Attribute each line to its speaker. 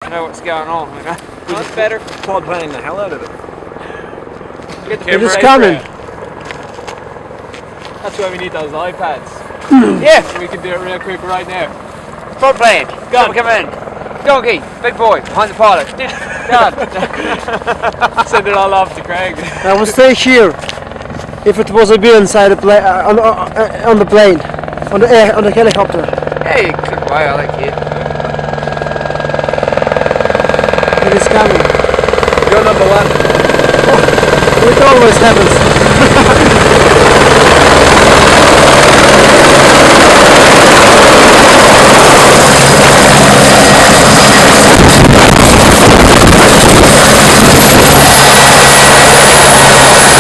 Speaker 1: to know what's going on. You know? That's better.
Speaker 2: Quad playing the hell out of it.
Speaker 1: Get the
Speaker 3: It is
Speaker 1: camera
Speaker 3: coming.
Speaker 1: out. That's why we need those iPads.
Speaker 4: Yeah,
Speaker 1: We can do it real quick right now.
Speaker 4: front plane. Come in. Donkey, big boy, behind the pilot. Done.
Speaker 1: Send it all off to Craig.
Speaker 3: I will stay here. If it was a bee inside the plane, on the plane, on the helicopter.
Speaker 4: Yeah, you can click away, I like it.
Speaker 3: It is coming.
Speaker 2: You're number one.
Speaker 3: It always happens.